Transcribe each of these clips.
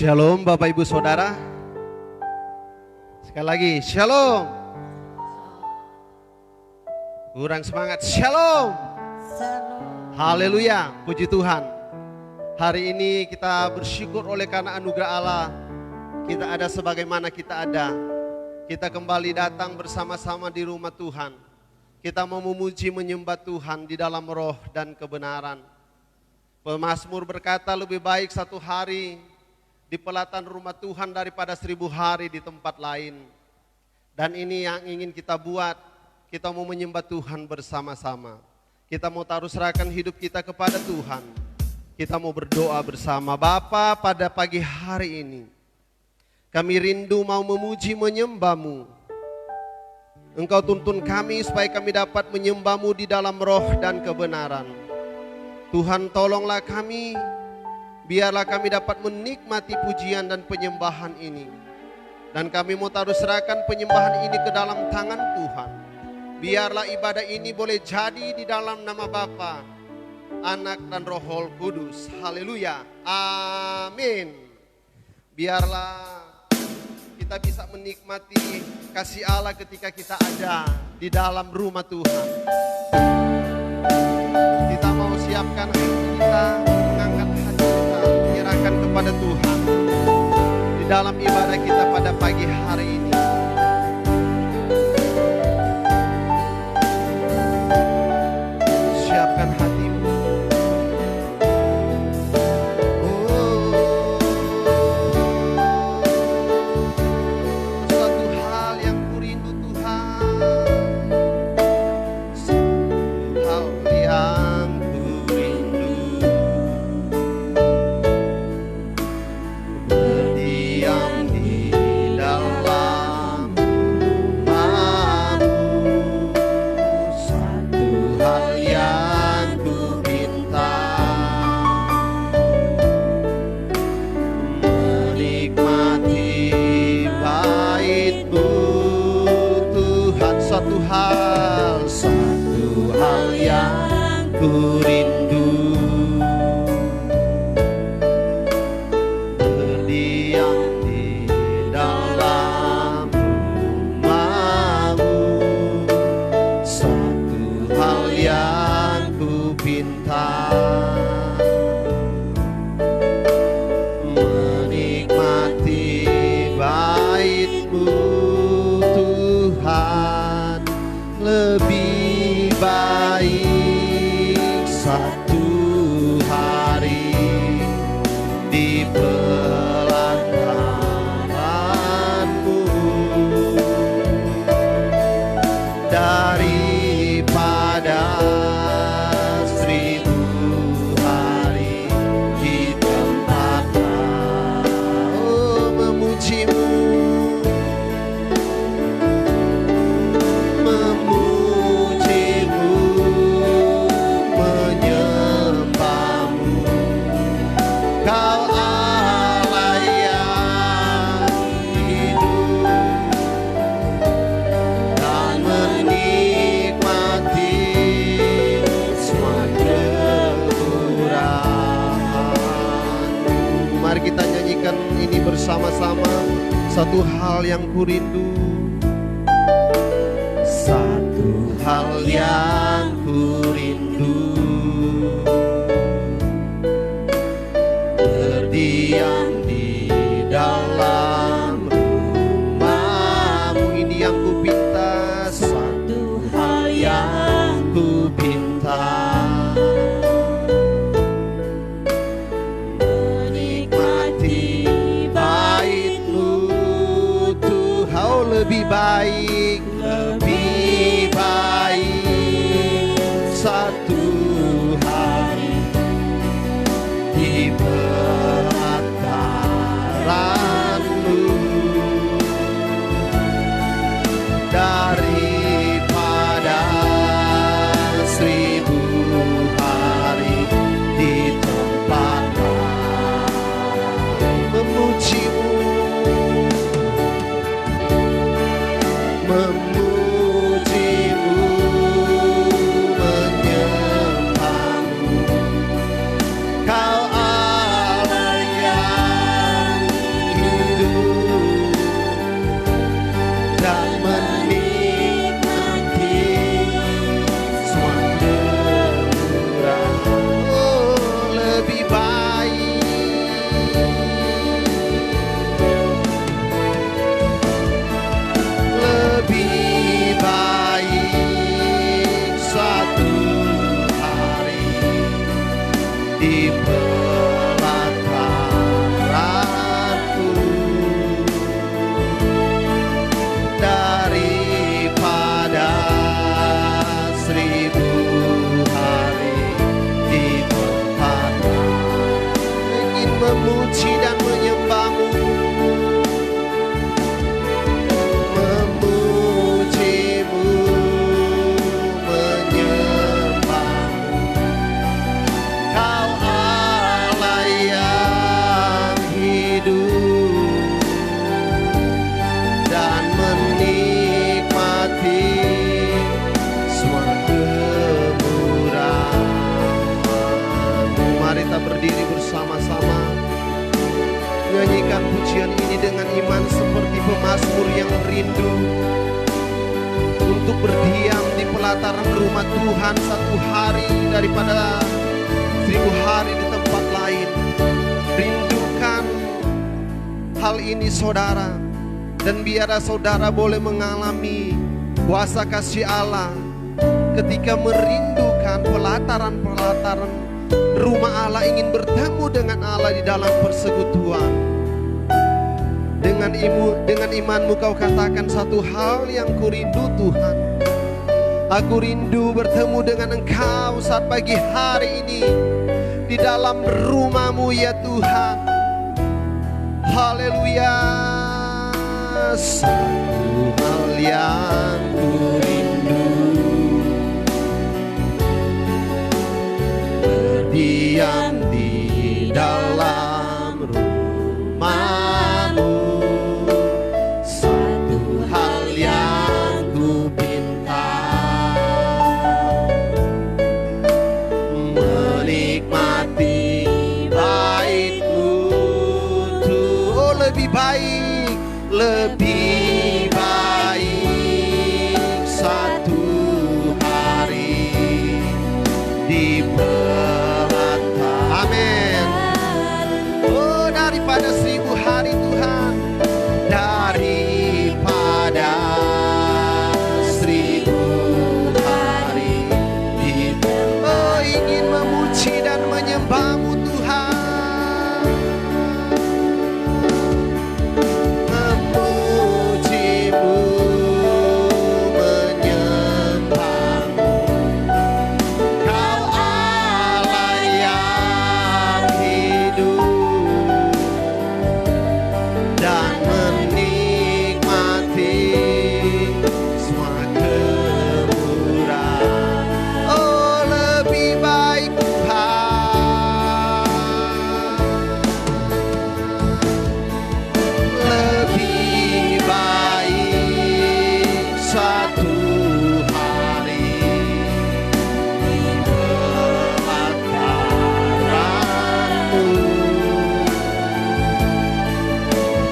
Shalom Bapak Ibu Saudara. Sekali lagi, Shalom. Kurang semangat, Shalom. Haleluya, puji Tuhan. Hari ini kita bersyukur oleh karena anugerah Allah. Kita ada sebagaimana kita ada. Kita kembali datang bersama-sama di rumah Tuhan. Kita mau memuji menyembah Tuhan di dalam roh dan kebenaran. Pemazmur berkata lebih baik satu hari di pelataran rumah Tuhan daripada 1000 hari di tempat lain. Dan ini yang ingin kita buat. Kita mau menyembah Tuhan bersama-sama. Kita mau taruh serahkan hidup kita kepada Tuhan. Kita mau berdoa bersama. Bapa, pada pagi hari ini kami rindu mau memuji menyembah-Mu. Engkau tuntun kami supaya kami dapat menyembah-Mu di dalam roh dan kebenaran. Tuhan, tolonglah kami. Biarlah kami dapat menikmati pujian dan penyembahan ini. Dan kami mau taruh serahkan penyembahan ini ke dalam tangan Tuhan. Biarlah ibadah ini boleh jadi di dalam nama Bapa, Anak dan Roh Kudus. Haleluya. Amin. Biarlah kita bisa menikmati kasih Allah ketika kita ada di dalam rumah Tuhan. Kita mau siapkan hati kita, mengangkat hati kita, menyerahkan kepada Tuhan di dalam ibadah kita pada pagi hari ini. Siapkan hatimu. Suatu hal yang kurindu Tuhan, suatu hal yang kurindu, berdiam di dalam rumah-Mu. Satu hal yang kupinta, menikmati bait-Mu Tuhan. Satu hal yang kurindu, berdiam di dalam rumah-Mu. Satu hal yang kupinta, menikmati bait-Mu Tuhan. Lebih baik satu hari di pelataran-Mu daripada 1000 hari di tempat memuji-Mu, memuji-Mu, menyembah-Mu. Kau Allah yang hidup dan menikmati semua kekurang-Mu. Mari kita nyanyikan ini bersama-sama. Satu hal yang kurindu, satu hal yang kurindu, berdiam di dalam rumah-Mu. Ini yang kupinta, satu hal yang kupinta, menikmati bait-Mu Tuhan. Oh, lebih baik, lebih baik di pelataranku. Daripada 1000 hari di tempat ingin memuji dan menyembah-Mu, memuji-Mu, menyembah-Mu. Kau Allah yang hidup dan menikmati semua kemurahan-Mu. Mari kita berdiri bersama-sama, nyanyikan pujian ini dengan iman seperti pemazmur yang rindu untuk berdiam di pelataran rumah Tuhan satu hari daripada 1000 hari di tempat lain. Rindukan hal ini saudara, dan biarlah saudara boleh mengalami kuasa kasih Allah ketika merindukan pelataran-pelataran rumah Allah, ingin bertemu dengan Allah di dalam persekutuan. Dengan imanmu kau katakan, satu hal yang kurindu Tuhan, aku rindu bertemu dengan Engkau saat pagi hari ini di dalam rumah-Mu ya Tuhan. Haleluya. Satu hal yang kurindu, berdiam di dalam rumah-Mu. Satu hal yang ku pinta, menikmati bait-Mu. Oh, lebih baik, lebih baik satu hari di amin. Oh, daripada 1000 hari Tuhan, daripada 1000 hari oh, ingin memuji dan menyembah-Mu Tuhan, memuji-Mu, menyembah-Mu. Kau Allah yang hidup dan menikmati semua kemurahan. Oh, lebih baik Tuhan, lebih baik satu hari di pelataran-Mu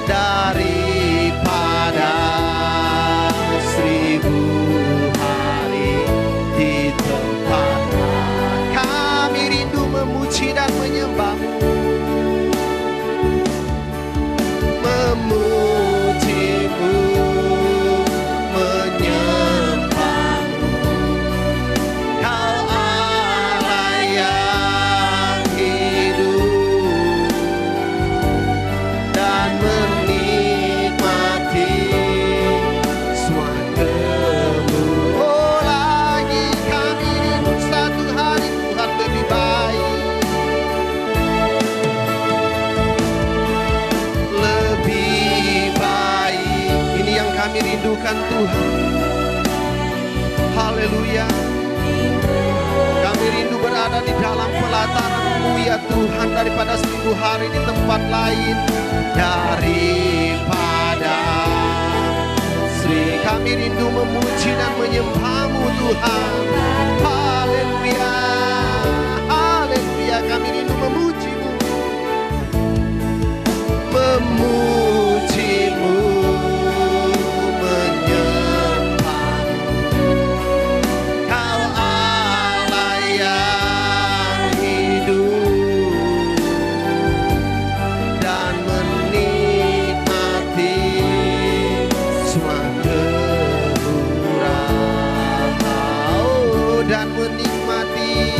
daripada 1000 hari di tempat. Kami rindu memuji dan menyembah-Mu, memuji-Mu, menyembah-Mu. Kau Allah yang hidup dan menikmati semua kemurahan. Oh, lagi kami rindu satu hari Tuhan lebih baik, lebih baik. Ini yang kami rindukan Tuhan. Haleluya. Kami rindu berada di dalam pelataran-Mu ya Tuhan daripada 1000 hari di tempat lain. Daripada kami rindu memuji dan menyembah-Mu Tuhan. Haleluya, haleluya. Kami rindu memuji-Mu, memuji-Mu, menyembah-Mu. Kau Allah yang hidup dan menikmati semua kemurahan. Oh, dan menikmati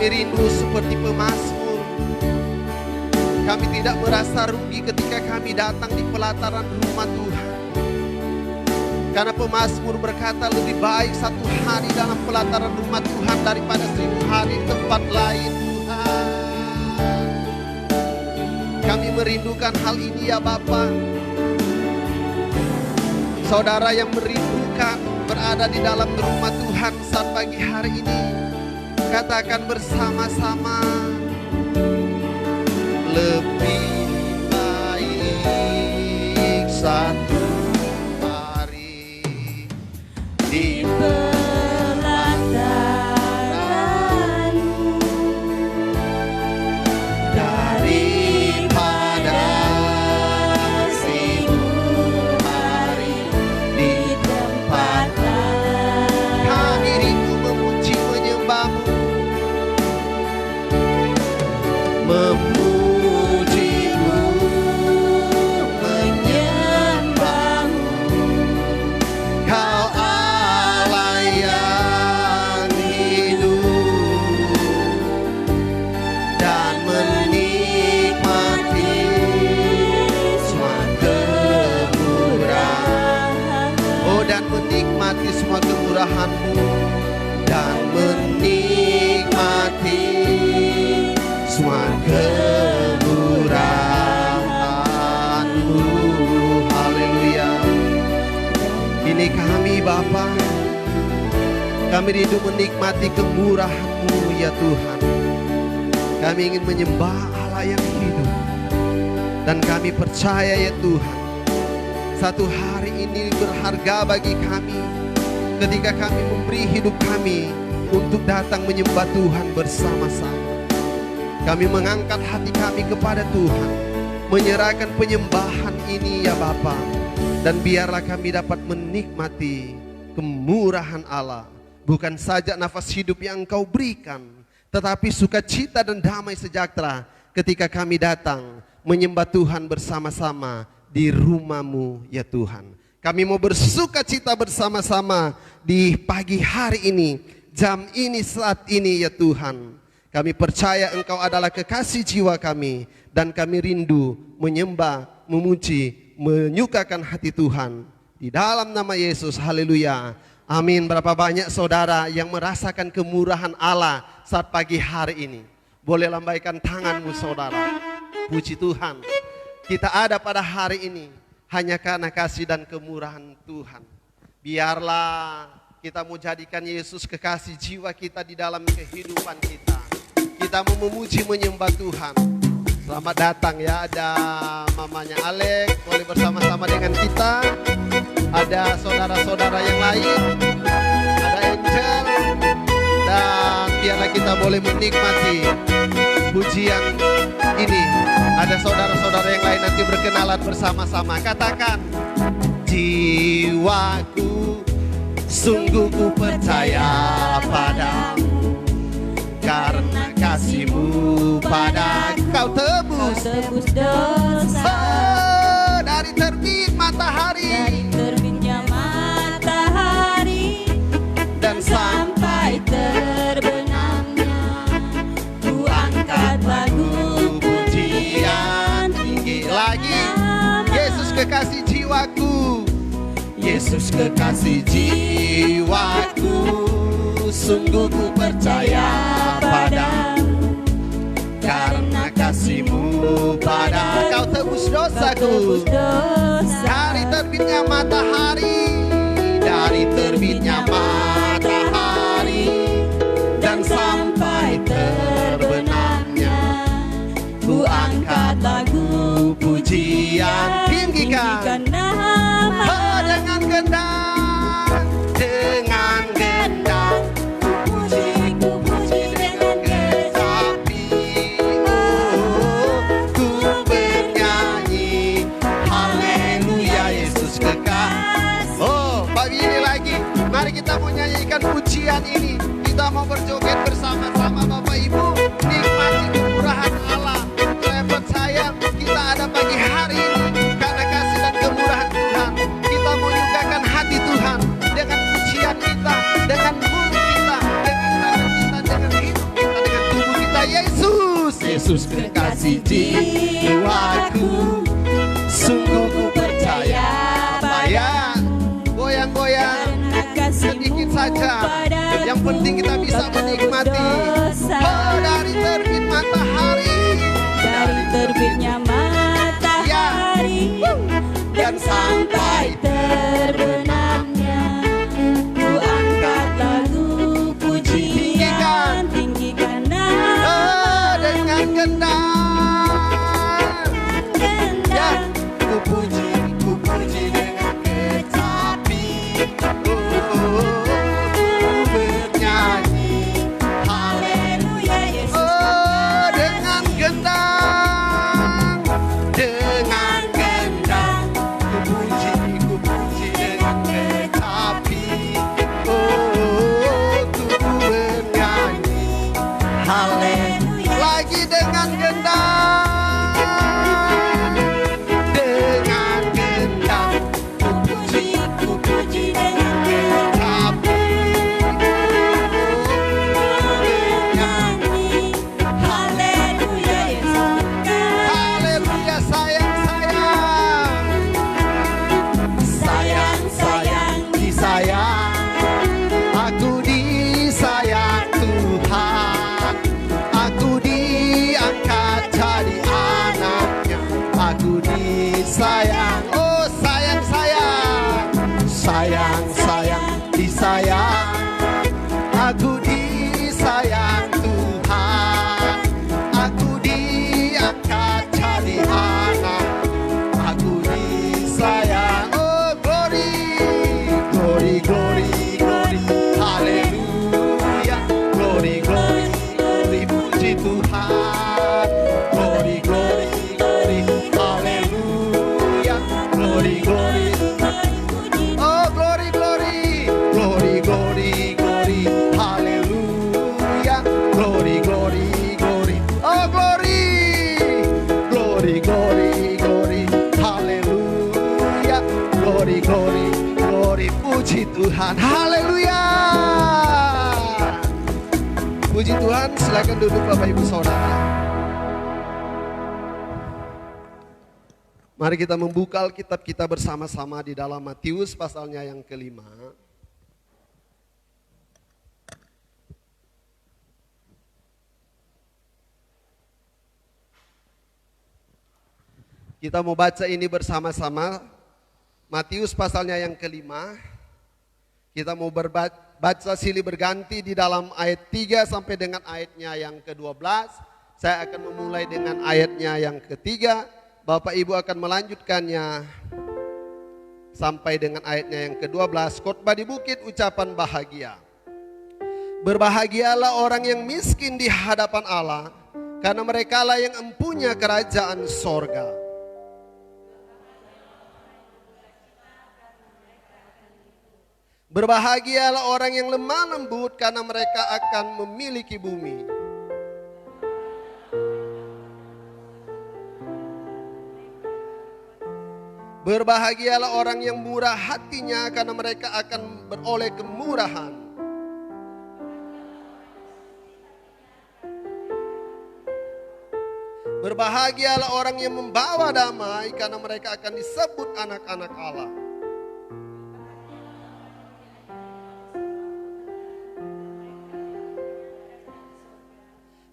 Kami rindu seperti pemazmur. Kami tidak merasa rugi ketika kami datang di pelataran rumah Tuhan. Karena pemazmur berkata lebih baik satu hari dalam pelataran rumah Tuhan daripada 1000 hari di tempat lain, Tuhan. Kami merindukan hal ini ya Bapa. Saudara yang merindukan berada di dalam rumah Tuhan saat pagi hari ini, katakan bersama-sama, lebih baik satu hari di pelataran-Mu daripada 1000 hari di tempat lain. Kami rindu memuji menyembah-Mu, memuji-Mu, menyembah-Mu. Kau Allah yang hidup dan menikmati semua kemurahan. Oh, dan menikmati semua kemurahan-Mu, dan menikmati semua kemurahan-Mu. Haleluya. Ini kami Bapa, kami rindu menikmati kemurahan-Mu ya Tuhan. Kami ingin menyembah Allah yang hidup, dan kami percaya ya Tuhan, satu hari ini berharga bagi kami ketika kami memberi hidup kami untuk datang menyembah Tuhan bersama-sama. Kami mengangkat hati kami kepada Tuhan, menyerahkan penyembahan ini ya Bapa. Dan biarlah kami dapat menikmati kemurahan Allah. Bukan saja nafas hidup yang Engkau berikan, tetapi sukacita dan damai sejahtera ketika kami datang menyembah Tuhan bersama-sama di rumah-Mu ya Tuhan. Kami mau bersukacita bersama-sama di pagi hari ini, jam ini, saat ini ya Tuhan. Kami percaya Engkau adalah kekasih jiwa kami, dan kami rindu menyembah, memuji, menyukakan hati Tuhan. Di dalam nama Yesus, haleluya, amin. Berapa banyak saudara yang merasakan kemurahan Allah saat pagi hari ini? Boleh lambaikan tanganmu saudara. Puji Tuhan, kita ada pada hari ini hanya karena kasih dan kemurahan Tuhan. Biarlah kita mau jadikan Yesus kekasih jiwa kita di dalam kehidupan kita. Kita mau memuji menyembah Tuhan. Selamat datang ya, ada mamanya Alex, boleh bersama-sama dengan kita. Ada saudara-saudara yang lain, ada Angel. Dan biarlah kita boleh menikmati pujian ini. Ada saudara-saudara yang lain nanti berkenalan bersama-sama. Katakan, jiwaku sungguh ku percaya padamu, karena kasih-Mu pada Kau tebus dosa. Dari terbit matahari, Terbitnya matahari dan sampai terbenamnya, ku angkat lagu pujian tinggi lagi. Yesus kekasih jiwaku, Yesus kekasih jiwaku, sungguh ku percaya padamu, karena kasih-Mu pada Kau tebus dosaku. Dari terbitnya matahari, dari terbitnya matahari dan sampai terbenamnya, ku angkat lagu pujian tinggikan nama. Oh, dengan gendang, dengan gendang, Ku puji dengan kecapi, oh, ku bernyanyi haleluya, Yesus kekasih. Oh, pagi ini lagi, mari kita mau nyanyikan pujian ini. Kita mau berjoget bersama-sama Bapak Ibu, nikmati kemurahan Allah. Saya percaya kita ada pagi hari ini karena kasih dan kemurahan Tuhan. Kita mau nyukakan hati Tuhan dengan pujian kita, dengan mulut kita, dengan tangan kita, dengan hidup kita, dengan tubuh Yesus kekasih jiwaku. Sungguh ku percaya. Apa ya? Goyang-goyang sedikit saja. Yang penting kita bisa menikmati. Oh, dari terbit matahari, Dari terbitnya matahari dan sampai terbenamnya, ku angkat lagu pujian, tinggikan nama dengan gendang. Ya, ku puji dengan kecapi. Ku bernyanyi Haleluya Yesus. oh dengan gendang, dengan gendang. Ku puji dengan kecapi. Oh, ku bernyanyi haleluya. Lagi dengan gendang, dengan gendang. Ku puji dengan kecapi. Nyanyi haleluya Yesus. Haleluya, sayang-sayang. Sayang-sayang disayang. Aku disayang Tuhan. Aku diangkat jadi anaknya. Aku disayang. Oh, sayang-sayang. Sayang-sayang disayang. Aku disayang Tuhan. Aku diangkat jadi anak. Aku disayang. Oh, glory, glory, glory, glory. Haleluya. Glory, glory, glory. Puji Tuhan. Glory, glory, glory. Haleluya. Glory, glory. Oh, glory, glory. Glory, glory, glory. Haleluya. Glory, glory, glory. Oh, glory. Glory, glory, glory. Haleluya. Glory, glory, glory. Puji Tuhan. Haleluya. Puji Tuhan. Silakan duduk Bapak Ibu Saudara. Mari kita membuka Alkitab kita bersama-sama di dalam Matius pasalnya yang kelima. Kita mau baca ini bersama-sama. Matius pasalnya yang kelima. Kita mau baca silih berganti di dalam ayat 3 sampai dengan ayatnya yang ke-12. Saya akan memulai dengan ayatnya yang ketiga. Bapak Ibu akan melanjutkannya sampai dengan ayatnya yang ke-12. Khotbah di bukit, ucapan bahagia. Berbahagialah orang yang miskin di hadapan Allah, karena merekalah yang empunya kerajaan sorga. Berbahagialah orang yang lemah lembut, karena mereka akan memiliki bumi. Berbahagialah orang yang murah hatinya, karena mereka akan beroleh kemurahan. Berbahagialah orang yang membawa damai, karena mereka akan disebut anak-anak Allah.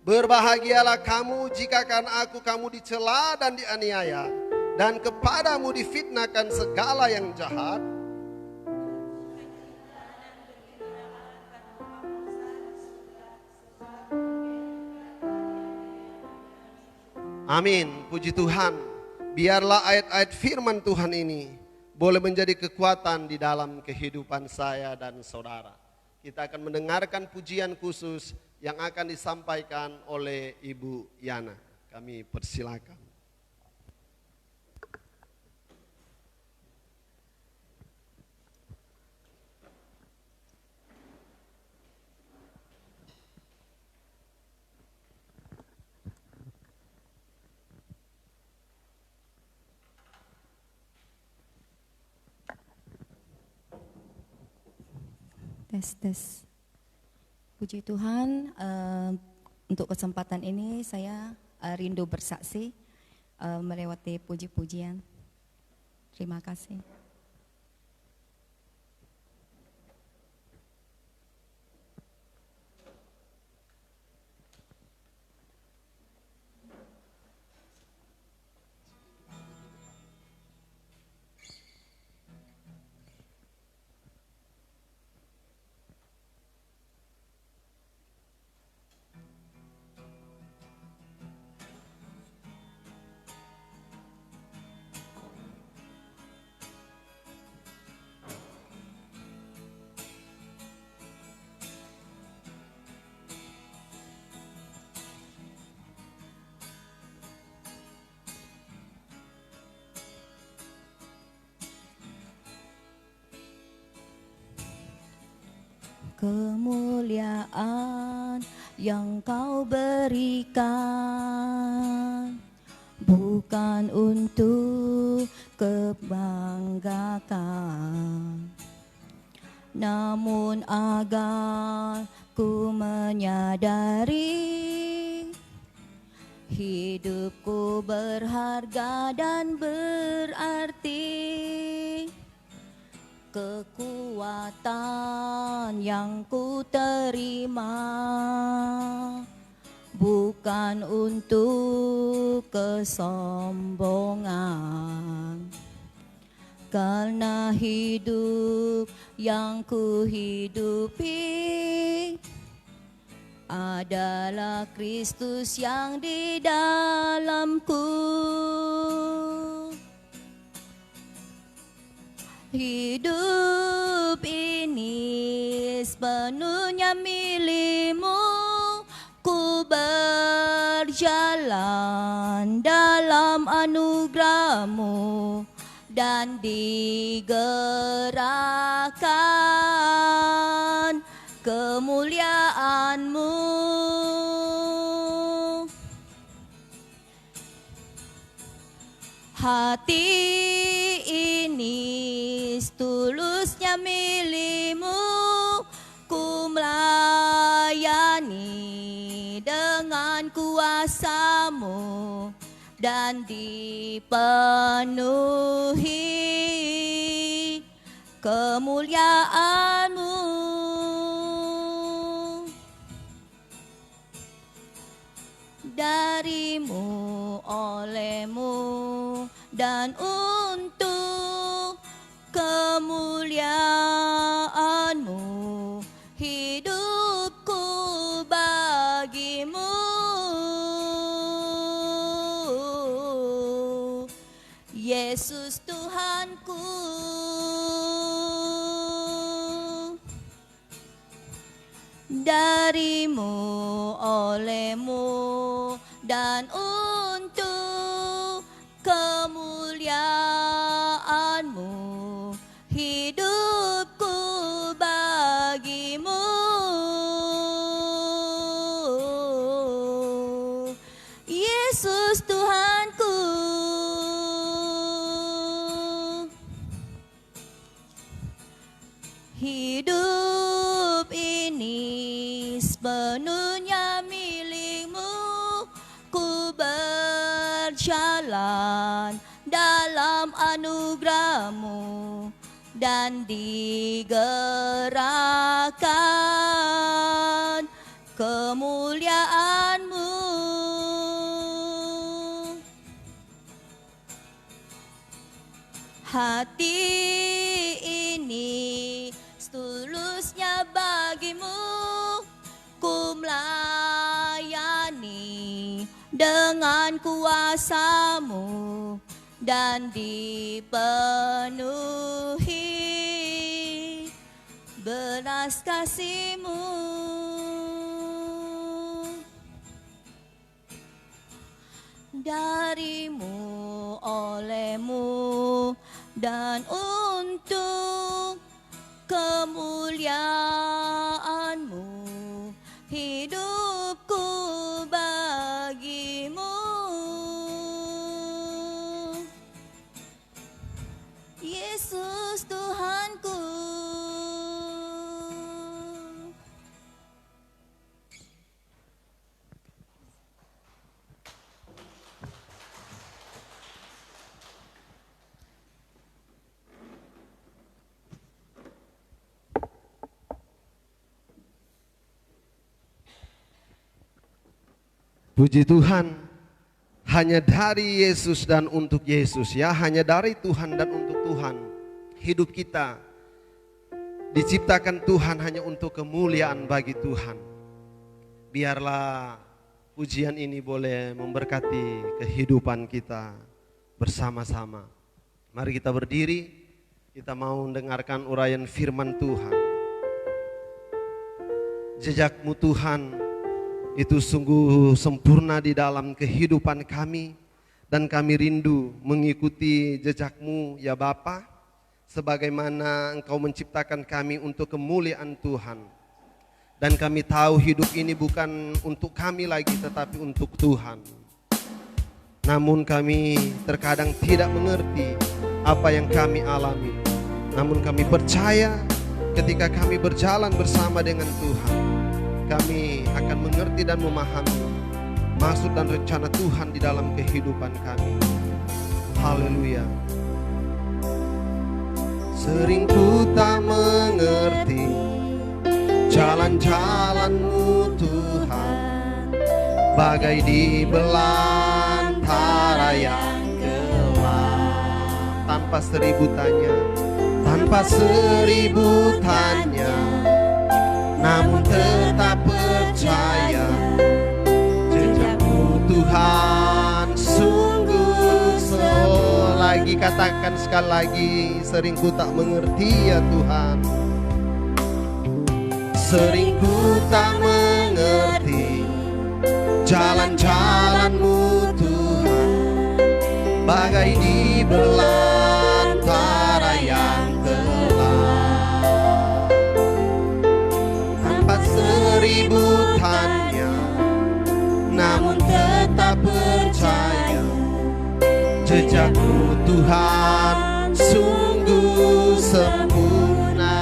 Berbahagialah kamu jika karena aku kamu dicela dan dianiaya, dan kepadamu difitnahkan segala yang jahat. Amin, puji Tuhan. Biarlah ayat-ayat firman Tuhan ini boleh menjadi kekuatan di dalam kehidupan saya dan saudara. Kita akan mendengarkan pujian khusus yang akan disampaikan oleh Ibu Yana. Kami persilakan. Tes. Puji Tuhan, untuk kesempatan ini saya rindu bersaksi melewati puji-pujian. Terima kasih. Kemuliaan yang kau berikan bukan untuk kebanggaan, namun agar ku menyadari hidupku berharga dan berarti. Kekuatan yang ku terima bukan untuk kesombongan, karena hidup yang ku hidupi adalah Kristus yang di dalamku. Hidup ini sepenuhnya milikmu, ku berjalan dalam anugerahmu dan digerakkan kemuliaanmu. Hati ini setulusnya milikmu, ku melayani dengan kuasa-Mu dan dipenuhi kemuliaan-Mu. Darimu, olehmu, dan untuk kemuliaan-Mu, hidupku bagimu. Yesus Tuhanku, darimu, olehmu, dan untuk kemuliaan-Mu, hidupku bagimu. Yesus Tuhanku, hidup ini sepenuhnya milik-Mu, ku berjalan dalam anugerah-Mu dan digerakkan kemuliaan-Mu. Hati ini setulusnya bagimu, ku melayani dengan kuasa-Mu dan dipenuhi belas kasih-Mu. Darimu, olehmu, dan untuk kemuliaan-Mu, hidupku bagimu. Yesus Tuhanku. Puji Tuhan, hanya dari Yesus dan untuk Yesus ya, hanya dari Tuhan dan untuk Tuhan. Hidup kita diciptakan Tuhan hanya untuk kemuliaan bagi Tuhan. Biarlah pujian ini boleh memberkati kehidupan kita bersama-sama. Mari kita berdiri, kita mau mendengarkan uraian firman Tuhan. Jejak-Mu Tuhan itu sungguh sempurna di dalam kehidupan kami, dan kami rindu mengikuti jejak-Mu ya Bapa, sebagaimana Engkau menciptakan kami untuk kemuliaan Tuhan. Dan kami tahu hidup ini bukan untuk kami lagi, tetapi untuk Tuhan. Namun kami terkadang tidak mengerti apa yang kami alami. Namun kami percaya ketika kami berjalan bersama dengan Tuhan, kami akan mengerti dan memahami maksud dan rencana Tuhan di dalam kehidupan kami. Haleluya. Sering ku tak mengerti jalan-jalan-Mu Tuhan, bagai di belantara yang gelap. Tanpa seribu tanya, tanpa seribu tanya, namun tetap percaya jejak-Mu Tuhan sungguh sempurna. Lagi katakan sekali lagi, sering ku tak mengerti ya Tuhan. Sering ku tak mengerti jalan-jalan-Mu Tuhan, bagai di belantara yang gelap. Tanpa seribu tanya, namun tetap percaya jejak-Mu Tuhan sungguh sempurna.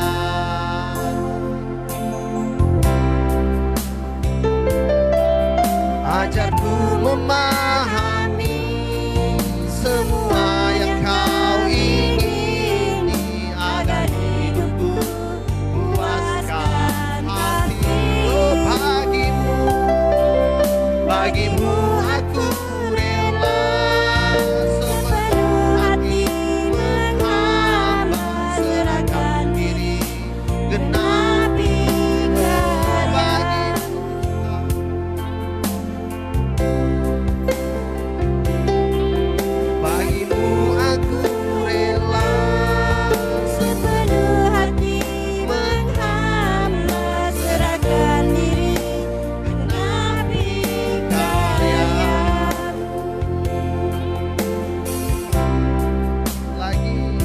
Ajarku memahami semua yang Kau ingini, agar hidupku puaskan hati. Oh, bagimu aku rela sepenuh hati menghamba, serahkan diri genapi bagimu aku rela sepenuh hati menghamba, serahkan diri genapi karya-Mu. Lagi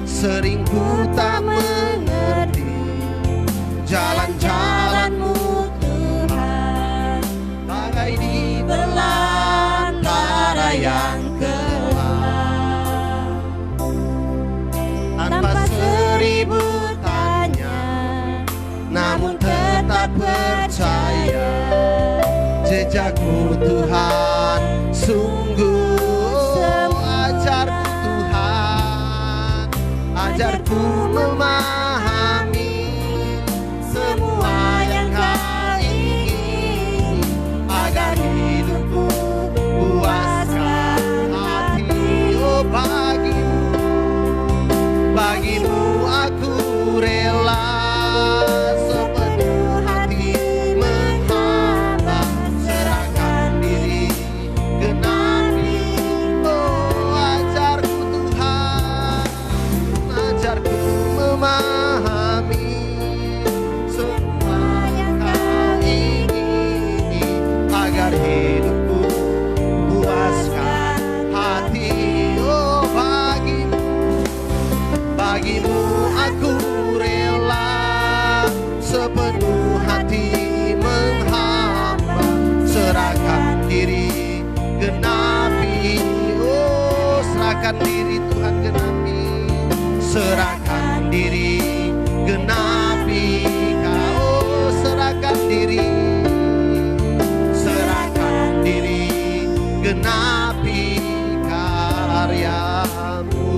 sering ku tak mengerti jalan-jalan-Mu Tuhan, bagai di belantara yang gelap. Tanpa seribu tanya, namun tetap percaya jejak-Mu Tuhan sungguh. Ajarku Tuhan, ajarku memahami semua yang Kau ingini, agar hidupku puaskan hati. Oh, bagimu aku rela sepenuh hati menghamba, serahkan diri genapi. Oh, ajarku Tuhan, ajarku memahami semua yang Kau ingini, agar hidupku puaskan hati. Oh, bagimu aku rela sepenuh hati menghamba, serahkan diri genapi. Oh, serahkan diri Tuhan genapi, serahkan diri genapi Kau. Serahkan diri genapi karya-Mu.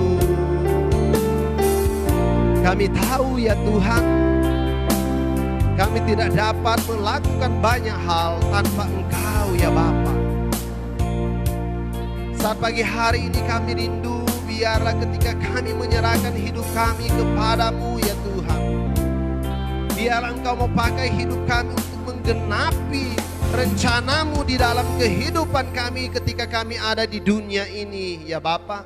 Kami tahu ya Tuhan, kami tidak dapat melakukan banyak hal tanpa Engkau ya Bapa. Saat pagi hari ini kami rindu, biarlah ketika kami menyerahkan hidup kami kepadamu ya Tuhan, biarlah Engkau mau pakai hidup kami untuk menggenapi rencanamu di dalam kehidupan kami ketika kami ada di dunia ini ya Bapa.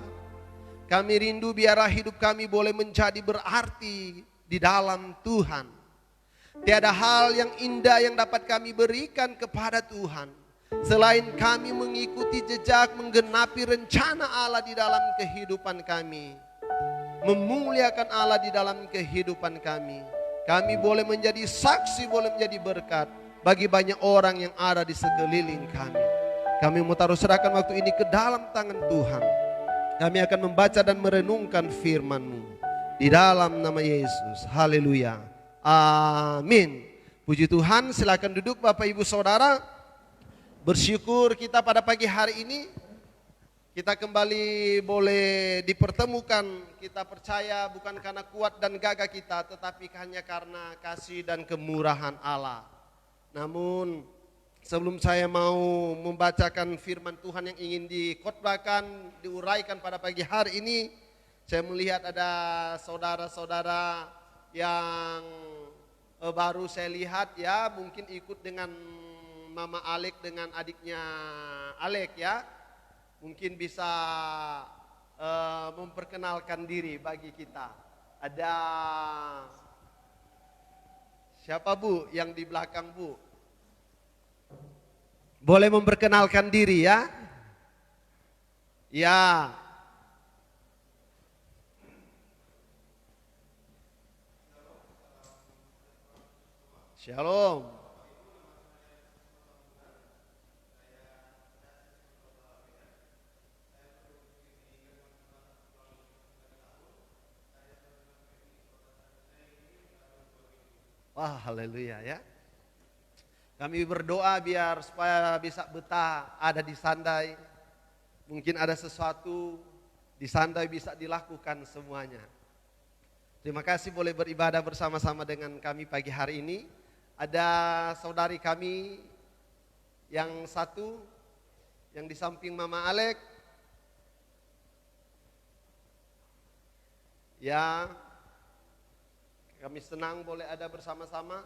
Kami rindu biarlah hidup kami boleh menjadi berarti di dalam Tuhan. Tiada hal yang indah yang dapat kami berikan kepada Tuhan selain kami mengikuti jejak menggenapi rencana Allah di dalam kehidupan kami. Memuliakan Allah di dalam kehidupan kami. Kami boleh menjadi saksi, boleh menjadi berkat bagi banyak orang yang ada di sekeliling kami. Kami mau taruh serahkan waktu ini ke dalam tangan Tuhan. Kami akan membaca dan merenungkan firman-Mu di dalam nama Yesus. Haleluya. Amin. Puji Tuhan, silakan duduk Bapak Ibu Saudara. Bersyukur kita pada pagi hari ini kita kembali boleh dipertemukan. Kita percaya bukan karena kuat dan gagah kita, tetapi hanya karena kasih dan kemurahan Allah. Namun sebelum saya mau membacakan firman Tuhan yang ingin dikhotbahkan, diuraikan pada pagi hari ini, saya melihat ada saudara-saudara yang baru saya lihat ya, mungkin ikut dengan Mama Alek dengan adiknya Alek ya. Mungkin bisa memperkenalkan diri bagi kita. Ada siapa Bu yang di belakang Bu? Boleh memperkenalkan diri ya? Ya. Shalom. Wah, haleluya ya. Kami berdoa biar supaya bisa betah ada di Sandai. Mungkin ada sesuatu di Sandai bisa dilakukan semuanya. Terima kasih boleh beribadah bersama-sama dengan kami pagi hari ini. Ada saudari kami yang satu yang di samping Mama Alek. Ya, kami senang boleh ada bersama-sama.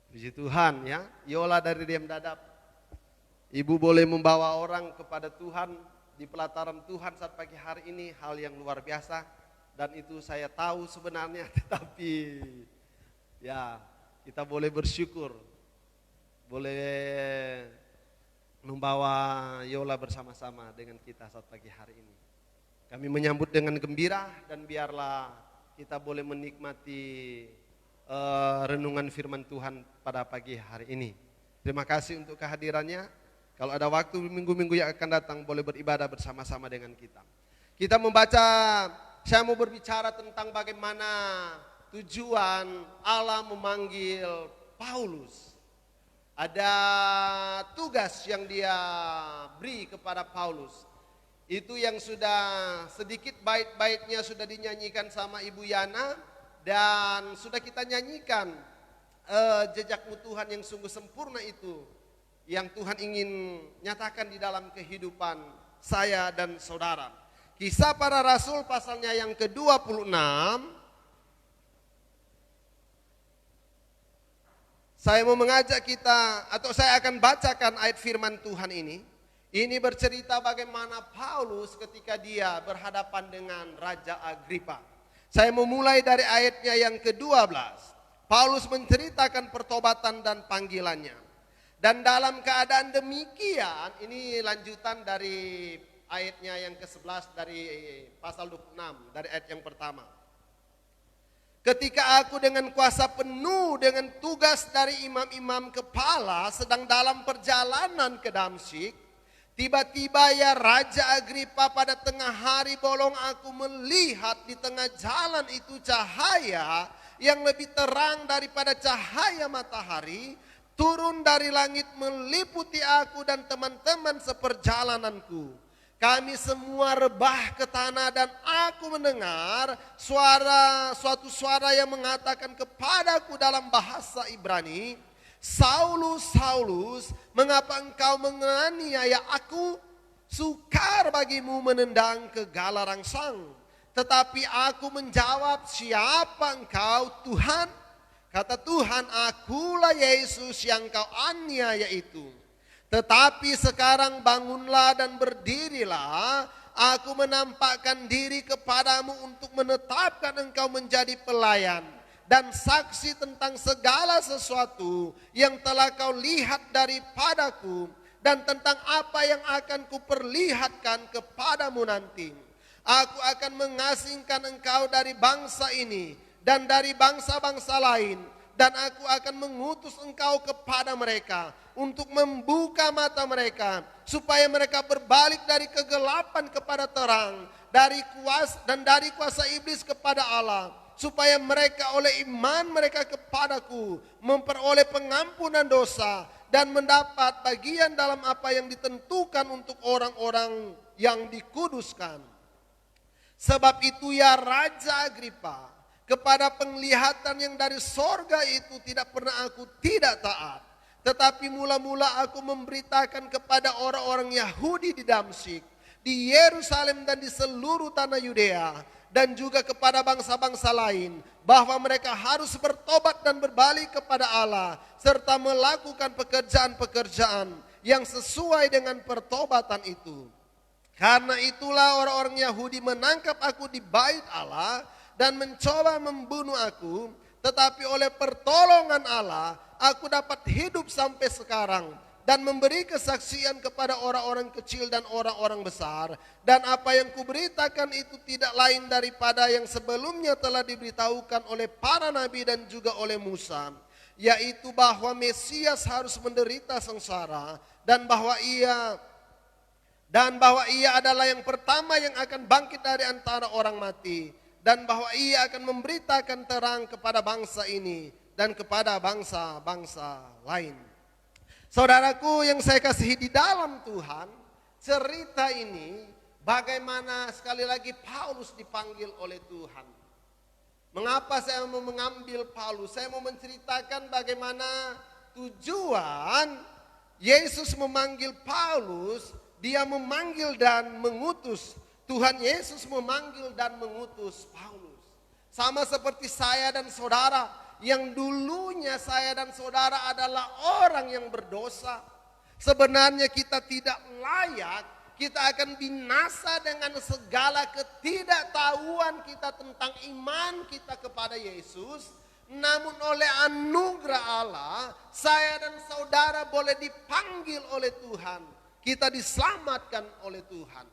Puji Tuhan ya, Yola dari Diam Dadap. Ibu boleh membawa orang kepada Tuhan di pelataran Tuhan saat pagi hari ini, hal yang luar biasa. Dan itu saya tahu sebenarnya, tetapi ya kita boleh bersyukur. Boleh membawa Yola bersama-sama dengan kita saat pagi hari ini. Kami menyambut dengan gembira dan biarlah kita boleh menikmati renungan firman Tuhan pada pagi hari ini. Terima kasih untuk kehadirannya. Kalau ada waktu minggu-minggu yang akan datang boleh beribadah bersama-sama dengan kita. Kita membaca, saya mau berbicara tentang bagaimana tujuan Allah memanggil Paulus. Ada tugas yang dia beri kepada Paulus. Itu yang sudah sedikit bait-baitnya sudah dinyanyikan sama Ibu Yana. Dan sudah kita nyanyikan jejakmu Tuhan yang sungguh sempurna itu. Yang Tuhan ingin nyatakan di dalam kehidupan saya dan saudara. Kisah Para Rasul pasalnya yang ke-26. Saya mau mengajak kita, atau saya akan bacakan ayat firman Tuhan ini. Ini bercerita bagaimana Paulus ketika dia berhadapan dengan Raja Agripa. Saya memulai dari ayatnya yang ke-12. Paulus menceritakan pertobatan dan panggilannya. Dan dalam keadaan demikian, ini lanjutan dari ayatnya yang ke-11 dari pasal 26, dari ayat yang pertama. Ketika aku dengan kuasa penuh dengan tugas dari imam-imam kepala sedang dalam perjalanan ke Damsyik, tiba-tiba ya Raja Agripa, pada tengah hari bolong aku melihat di tengah jalan itu cahaya yang lebih terang daripada cahaya matahari turun dari langit meliputi aku dan teman-teman seperjalananku. Kami semua rebah ke tanah dan aku mendengar suatu suara yang mengatakan kepadaku dalam bahasa Ibrani, Saulus, Saulus, mengapa engkau menganiaya aku? Sukar bagimu menendang ke gala rangsang. Tetapi aku menjawab, siapa engkau Tuhan? Kata Tuhan, akulah Yesus yang kau aniaya itu. Tetapi sekarang bangunlah dan berdirilah. Aku menampakkan diri kepadamu untuk menetapkan engkau menjadi pelayan dan saksi tentang segala sesuatu yang telah kau lihat daripadaku dan tentang apa yang akan kuperlihatkan kepadamu nanti. Aku akan mengasingkan engkau dari bangsa ini dan dari bangsa-bangsa lain, dan aku akan mengutus engkau kepada mereka untuk membuka mata mereka supaya mereka berbalik dari kegelapan kepada terang, dari kuasa iblis kepada Allah, supaya mereka oleh iman mereka kepadaku memperoleh pengampunan dosa dan mendapat bagian dalam apa yang ditentukan untuk orang-orang yang dikuduskan. Sebab itu ya Raja Agripa, kepada penglihatan yang dari sorga itu tidak pernah aku tidak taat. Tetapi mula-mula aku memberitakan kepada orang-orang Yahudi di Damsyik, di Yerusalem dan di seluruh tanah Yudea, dan juga kepada bangsa-bangsa lain, bahwa mereka harus bertobat dan berbalik kepada Allah, serta melakukan pekerjaan-pekerjaan yang sesuai dengan pertobatan itu. Karena itulah orang-orang Yahudi menangkap aku di bait Allah dan mencoba membunuh aku, tetapi oleh pertolongan Allah aku dapat hidup sampai sekarang dan memberi kesaksian kepada orang-orang kecil dan orang-orang besar. Dan apa yang kuberitakan itu tidak lain daripada yang sebelumnya telah diberitahukan oleh para nabi dan juga oleh Musa, yaitu bahwa Mesias harus menderita sengsara dan bahwa ia adalah yang pertama yang akan bangkit dari antara orang mati, dan bahwa ia akan memberitakan terang kepada bangsa ini dan kepada bangsa-bangsa lain. Saudaraku yang saya kasihi di dalam Tuhan, cerita ini bagaimana sekali lagi Paulus dipanggil oleh Tuhan. Mengapa saya mau mengambil Paulus? Saya mau menceritakan bagaimana tujuan Yesus memanggil Paulus. Dia memanggil dan mengutus. Tuhan Yesus memanggil dan mengutus Paulus. Sama seperti saya dan saudara, yang dulunya saya dan saudara adalah orang yang berdosa. Sebenarnya kita tidak layak, kita akan binasa dengan segala ketidaktahuan kita tentang iman kita kepada Yesus. Namun oleh anugerah Allah, saya dan saudara boleh dipanggil oleh Tuhan. Kita diselamatkan oleh Tuhan.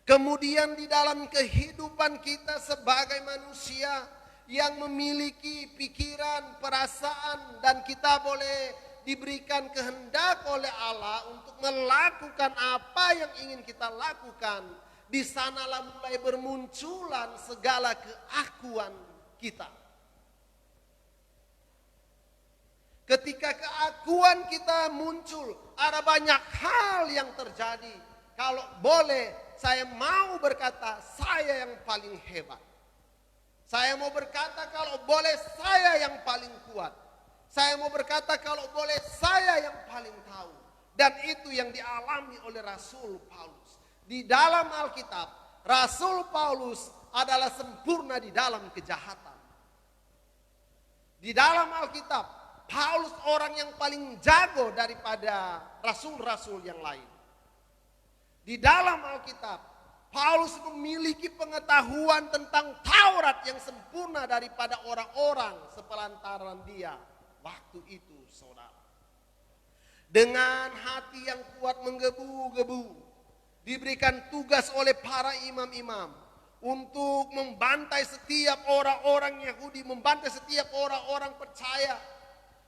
Kemudian di dalam kehidupan kita sebagai manusia yang memiliki pikiran, perasaan, dan kita boleh diberikan kehendak oleh Allah untuk melakukan apa yang ingin kita lakukan. Di sanalah mulai bermunculan segala keakuan kita. Ketika keakuan kita muncul, ada banyak hal yang terjadi. Kalau boleh, saya mau berkata, saya yang paling hebat. Saya mau berkata, kalau boleh, saya yang paling kuat. Saya mau berkata, kalau boleh, saya yang paling tahu. Dan itu yang dialami oleh Rasul Paulus. Di dalam Alkitab, Rasul Paulus adalah sempurna di dalam kejahatan. Di dalam Alkitab, Paulus orang yang paling jago daripada rasul-rasul yang lain. Di dalam Alkitab, Paulus memiliki pengetahuan tentang Taurat yang sempurna daripada orang-orang sepelantaran dia waktu itu, saudara. Dengan hati yang kuat menggebu-gebu, diberikan tugas oleh para imam-imam untuk membantai setiap orang-orang Yahudi, membantai setiap orang-orang percaya.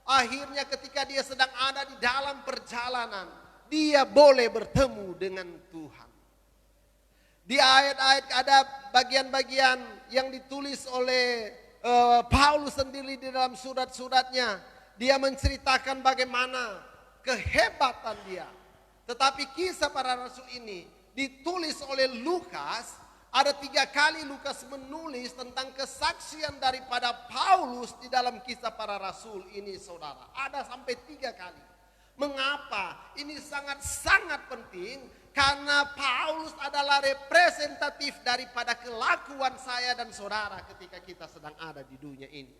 Akhirnya ketika dia sedang ada di dalam perjalanan, dia boleh bertemu dengan Tuhan. Di ayat-ayat ada bagian-bagian yang ditulis oleh Paulus sendiri di dalam surat-suratnya, dia menceritakan bagaimana kehebatan dia. Tetapi kisah para rasul ini ditulis oleh Lukas. Ada 3 kali Lukas menulis tentang kesaksian daripada Paulus di dalam kisah para rasul ini, saudara. Ada sampai 3 kali. Mengapa? Ini sangat-sangat penting karena Paulus adalah representatif daripada kelakuan saya dan saudara ketika kita sedang ada di dunia ini.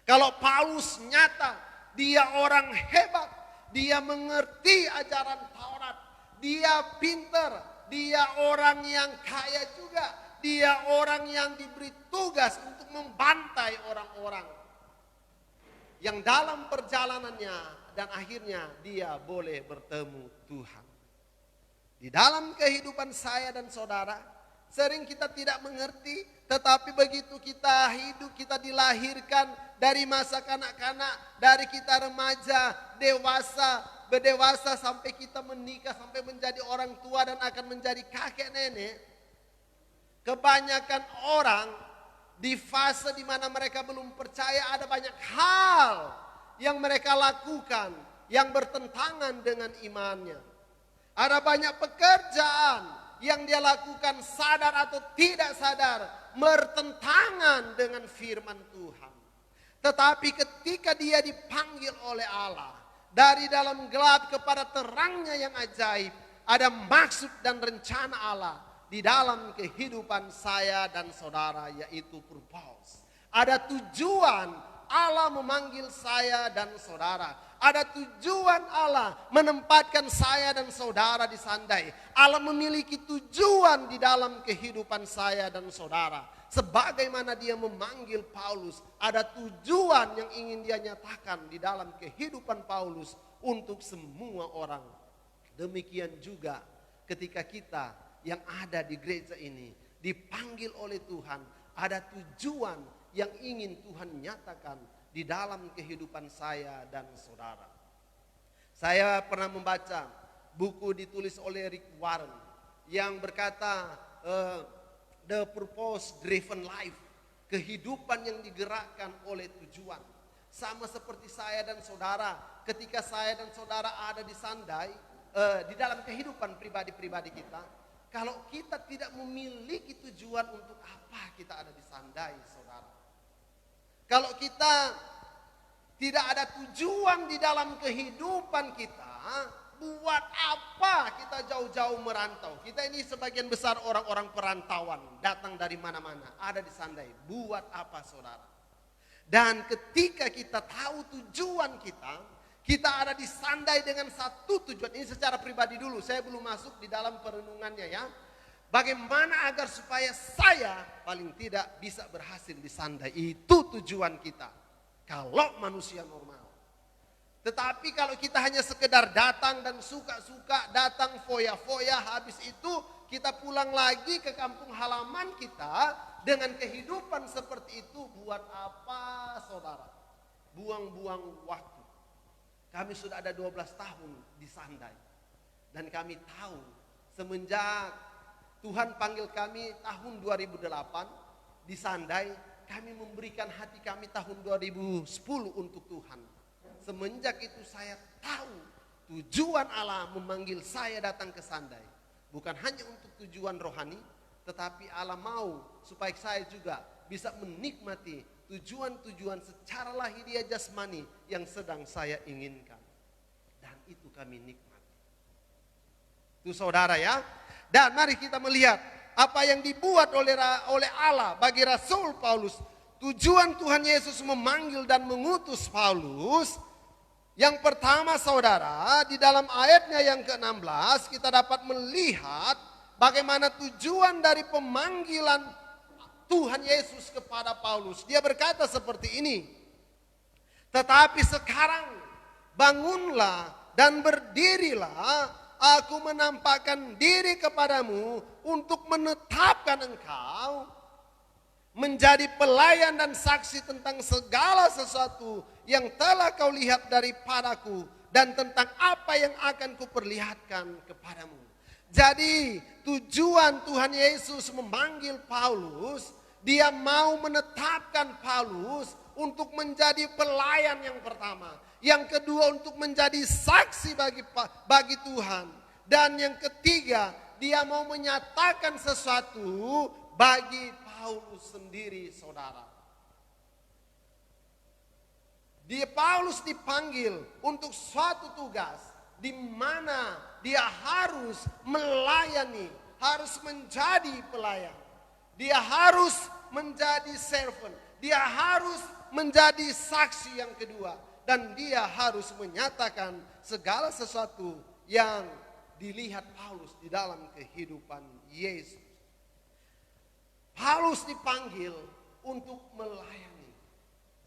Kalau Paulus nyata, dia orang hebat, dia mengerti ajaran Taurat, dia pinter, dia orang yang kaya juga, dia orang yang diberi tugas untuk membantai orang-orang yang dalam perjalanannya dan akhirnya dia boleh bertemu Tuhan. Di dalam kehidupan saya dan saudara, sering kita tidak mengerti, tetapi begitu kita hidup, kita dilahirkan dari masa kanak-kanak, dari kita remaja, dewasa, berdewasa sampai kita menikah, sampai menjadi orang tua dan akan menjadi kakek nenek. Kebanyakan orang di fase di mana mereka belum percaya, ada banyak hal yang mereka lakukan yang bertentangan dengan imannya. Ada banyak pekerjaan yang dia lakukan sadar atau tidak sadar bertentangan dengan firman Tuhan. Tetapi ketika dia dipanggil oleh Allah dari dalam gelap kepada terangnya yang ajaib, ada maksud dan rencana Allah di dalam kehidupan saya dan saudara, yaitu purpose. Ada tujuan Allah memanggil saya dan saudara. Ada tujuan Allah menempatkan saya dan saudara di Sandai. Allah memiliki tujuan di dalam kehidupan saya dan saudara. Sebagaimana dia memanggil Paulus, ada tujuan yang ingin dia nyatakan di dalam kehidupan Paulus untuk semua orang. Demikian juga ketika kita yang ada di gereja ini dipanggil oleh Tuhan, ada tujuan yang ingin Tuhan nyatakan di dalam kehidupan saya dan saudara. Saya pernah membaca buku ditulis oleh Rick Warren yang berkata The Purpose Driven Life, kehidupan yang digerakkan oleh tujuan. Sama seperti saya dan saudara, ketika saya dan saudara ada di Sandai, di dalam kehidupan pribadi-pribadi kita, kalau kita tidak memiliki tujuan untuk apa kita ada di Sandai, saudara. Kalau kita tidak ada tujuan di dalam kehidupan kita, buat apa kita jauh-jauh merantau? Kita ini sebagian besar orang-orang perantauan, datang dari mana-mana, ada di Sandai. Buat apa, saudara? Dan ketika kita tahu tujuan kita ada di Sandai dengan satu tujuan. Ini secara pribadi dulu, saya belum masuk di dalam perenungannya ya. Bagaimana agar supaya saya paling tidak bisa berhasil di Sandai. Itu tujuan kita. Kalau manusia normal. Tetapi kalau kita hanya sekedar datang dan suka-suka, datang foya-foya, habis itu kita pulang lagi ke kampung halaman kita dengan kehidupan seperti itu, buat apa, saudara? Buang-buang waktu. Kami sudah ada 12 tahun di Sandai. Dan kami tahu semenjak Tuhan panggil kami tahun 2008 di Sandai, kami memberikan hati kami tahun 2010 untuk Tuhan. Semenjak itu saya tahu tujuan Allah memanggil saya datang ke Sandai. Bukan hanya untuk tujuan rohani, tetapi Allah mau supaya saya juga bisa menikmati tujuan-tujuan secara lahiriah jasmani yang sedang saya inginkan. Dan itu kami nikmati. Itu saudara ya. Dan mari kita melihat apa yang dibuat oleh Allah bagi Rasul Paulus. Tujuan Tuhan Yesus memanggil dan mengutus Paulus. Yang pertama saudara, di dalam ayatnya yang ke-16 kita dapat melihat bagaimana tujuan dari pemanggilan Tuhan Yesus kepada Paulus. Dia berkata seperti ini. Tetapi sekarang bangunlah dan berdirilah. Aku menampakkan diri kepadamu untuk menetapkan engkau menjadi pelayan dan saksi tentang segala sesuatu yang telah kau lihat daripadaku dan tentang apa yang akan kuperlihatkan kepadamu. Jadi tujuan Tuhan Yesus memanggil Paulus Dia mau menetapkan Paulus untuk menjadi pelayan yang pertama. Yang kedua untuk menjadi saksi bagi Tuhan. Dan yang ketiga, dia mau menyatakan sesuatu bagi Paulus sendiri, saudara. Paulus dipanggil untuk suatu tugas di mana dia harus melayani, harus menjadi pelayan. Dia harus menjadi servant, dia harus menjadi saksi yang kedua, dan dia harus menyatakan segala sesuatu yang dilihat Paulus di dalam kehidupan Yesus. Paulus dipanggil untuk melayani.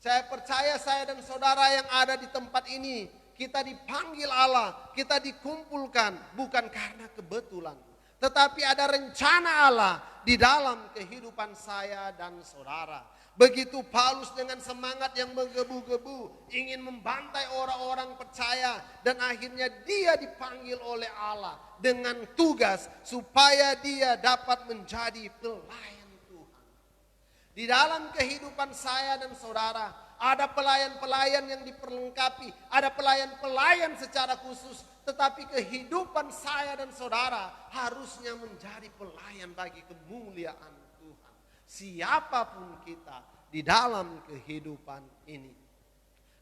Saya percaya saya dan saudara yang ada di tempat ini, kita dipanggil Allah, kita dikumpulkan bukan karena kebetulan, tetapi ada rencana Allah di dalam kehidupan saya dan saudara. Begitu Paulus dengan semangat yang menggebu-gebu ingin membantai orang-orang percaya, dan akhirnya dia dipanggil oleh Allah dengan tugas supaya dia dapat menjadi pelayan. Di dalam kehidupan saya dan saudara, ada pelayan-pelayan yang diperlengkapi, ada pelayan-pelayan secara khusus, tetapi kehidupan saya dan saudara harusnya menjadi pelayan bagi kemuliaan Tuhan. Siapapun kita di dalam kehidupan ini.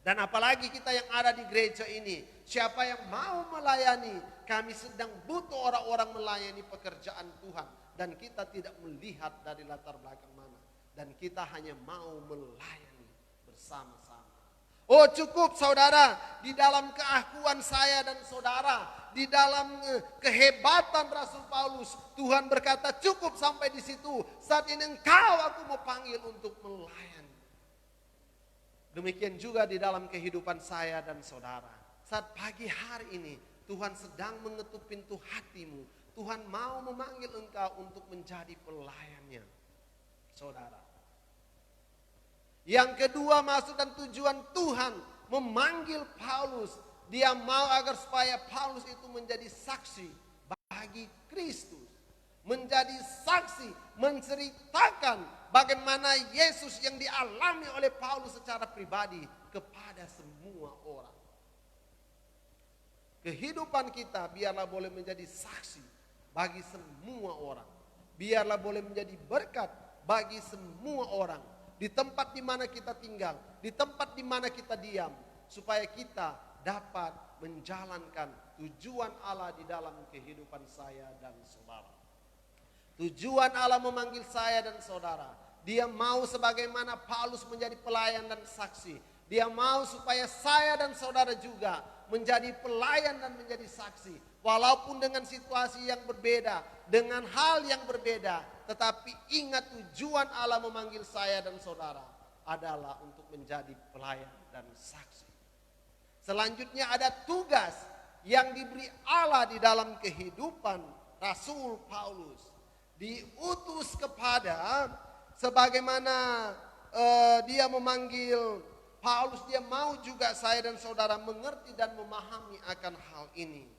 Dan apalagi kita yang ada di gereja ini, siapa yang mau melayani, kami sedang butuh orang-orang melayani pekerjaan Tuhan. Dan kita tidak melihat dari latar belakang mana. Dan kita hanya mau melayani bersama-sama. Oh cukup saudara, di dalam keakuan saya dan saudara, di dalam kehebatan Rasul Paulus, Tuhan berkata cukup sampai di situ. Saat ini engkau aku mau panggil untuk melayani. Demikian juga di dalam kehidupan saya dan saudara. Saat pagi hari ini Tuhan sedang mengetuk pintu hatimu. Tuhan mau memanggil engkau untuk menjadi pelayannya, saudara. Yang kedua, maksud dan tujuan Tuhan memanggil Paulus. Dia mau agar supaya Paulus itu menjadi saksi bagi Kristus. Menjadi saksi, menceritakan bagaimana Yesus yang dialami oleh Paulus secara pribadi kepada semua orang. Kehidupan kita biarlah boleh menjadi saksi bagi semua orang. Biarlah boleh menjadi berkat bagi semua orang. Di tempat di mana kita tinggal, di tempat di mana kita diam, supaya kita dapat menjalankan tujuan Allah di dalam kehidupan saya dan saudara. Tujuan Allah memanggil saya dan saudara, dia mau sebagaimana Paulus menjadi pelayan dan saksi. Dia mau supaya saya dan saudara juga menjadi pelayan dan menjadi saksi. Walaupun dengan situasi yang berbeda, dengan hal yang berbeda, tetapi ingat tujuan Allah memanggil saya dan saudara adalah untuk menjadi pelayan dan saksi. Selanjutnya ada tugas yang diberi Allah di dalam kehidupan Rasul Paulus. Diutus kepada sebagaimana dia memanggil Paulus, dia mau juga saya dan saudara mengerti dan memahami akan hal ini.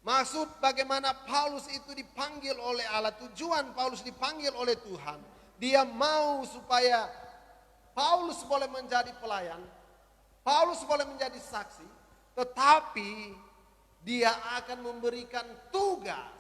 Maksud bagaimana Paulus itu dipanggil oleh Allah, tujuan Paulus dipanggil oleh Tuhan. Dia mau supaya Paulus boleh menjadi pelayan, Paulus boleh menjadi saksi, tetapi dia akan memberikan tugas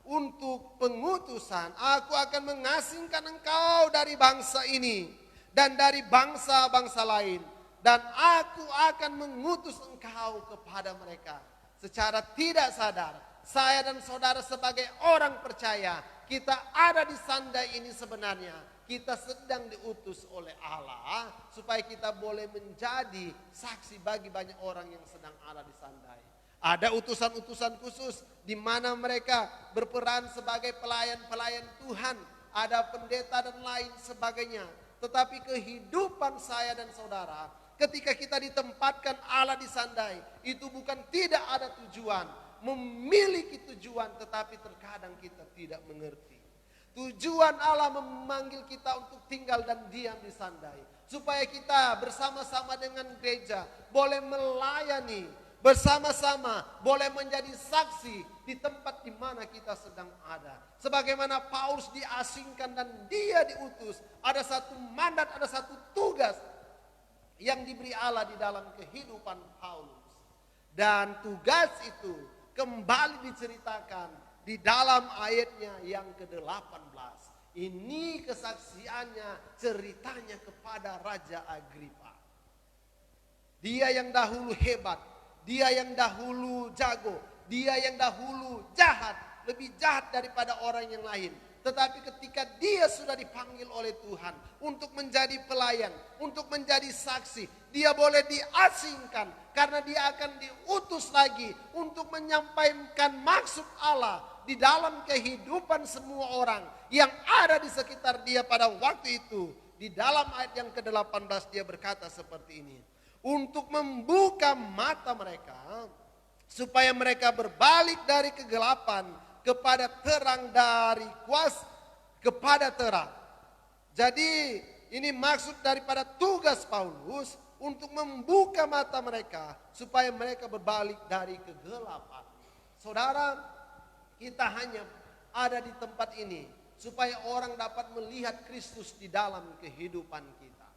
untuk pengutusan. Aku akan mengasingkan engkau dari bangsa ini dan dari bangsa-bangsa lain, dan aku akan mengutus engkau kepada mereka. Secara tidak sadar, saya dan saudara sebagai orang percaya, kita ada di Sandai ini sebenarnya. Kita sedang diutus oleh Allah supaya kita boleh menjadi saksi bagi banyak orang yang sedang ada di Sandai. Ada utusan-utusan khusus di mana mereka berperan sebagai pelayan-pelayan Tuhan. Ada pendeta dan lain sebagainya. Tetapi kehidupan saya dan saudara, ketika kita ditempatkan Allah di Sandai, itu bukan tidak ada tujuan, memiliki tujuan, tetapi terkadang kita tidak mengerti. Tujuan Allah memanggil kita untuk tinggal dan diam di Sandai, supaya kita bersama-sama dengan gereja boleh melayani, bersama-sama boleh menjadi saksi di tempat di mana kita sedang ada. Sebagaimana Paulus diasingkan dan dia diutus, ada satu mandat, ada satu tugas yang diberi Allah di dalam kehidupan Paulus. Dan tugas itu kembali diceritakan di dalam ayatnya yang ke-18. Ini kesaksiannya, ceritanya kepada Raja Agripa. Dia yang dahulu hebat, dia yang dahulu jago, dia yang dahulu jahat, lebih jahat daripada orang yang lain. Tetapi ketika dia sudah dipanggil oleh Tuhan untuk menjadi pelayan, untuk menjadi saksi, dia boleh diasingkan karena dia akan diutus lagi untuk menyampaikan maksud Allah di dalam kehidupan semua orang yang ada di sekitar dia pada waktu itu. Di dalam ayat yang ke-18 dia berkata seperti ini. Untuk membuka mata mereka supaya mereka berbalik dari kegelapan kepada terang, dari kuasa kepada terang. Jadi ini maksud daripada tugas Paulus untuk membuka mata mereka supaya mereka berbalik dari kegelapan. Saudara, kita hanya ada di tempat ini supaya orang dapat melihat Kristus di dalam kehidupan kita.